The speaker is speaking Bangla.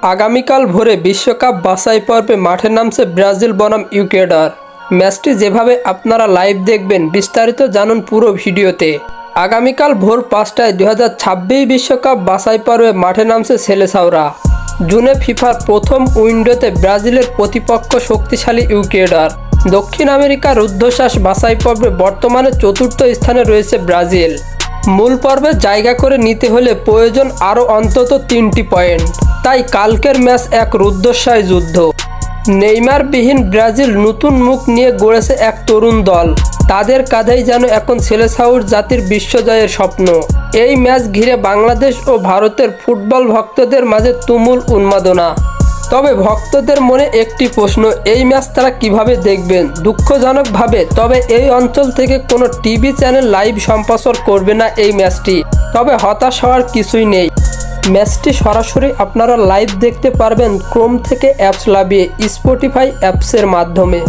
আগামীকাল ভোরে বিশ্বকাপ বাছাই পর্বে মাঠে নামছে ব্রাজিল বনাম ইকুয়েডর। ম্যাচটি যেভাবে আপনারা লাইভ দেখবেন বিস্তারিত জানুন পুরো ভিডিওতে। আগামীকাল ভোর 5টায় 2026 বিশ্বকাপ বাছাই পর্বে মাঠে নামছে সেলেসাওরা। জুনে ফিফার প্রথম উইন্ডোতে ব্রাজিলের প্রতিপক্ষ শক্তিশালী ইকুয়েডর। দক্ষিণ আমেরিকার রুদ্ধশ্বাস বাছাই পর্বে বর্তমানে চতুর্থ স্থানে রয়েছে ব্রাজিল। মূল পর্বে জায়গা করে নিতে হলে প্রয়োজন আরও অন্তত 3টি পয়েন্ট। তাই কালকের ম্যাচ এক রুদ্ধশ্বাস যুদ্ধ। নেইমারবিহীন ব্রাজিল নতুন মুখ নিয়ে গড়েছে এক তরুণ দল। তাদের কাঁধেই যেন এখন সেলেসাওর জাতির বিশ্বজয়ের স্বপ্ন। এই ম্যাচ ঘিরে বাংলাদেশ ও ভারতের ফুটবল ভক্তদের মাঝে তুমুল উন্মাদনা। তবে ভক্তদের মনে একটি প্রশ্ন, এই ম্যাচ তারা কিভাবে দেখবেন? দুঃখজনকভাবে তবে এই অঞ্চল থেকে কোনো টিভি চ্যানেল লাইভ সম্প্রচার করবে না এই ম্যাচটি। তবে হতাশ হওয়ার কিছুই নেই। ম্যাচটি সরাসরি আপনারা লাইভ দেখতে পারবেন ক্রোম থেকে অ্যাপস লাগিয়ে স্পটিফাই অ্যাপসের মাধ্যমে।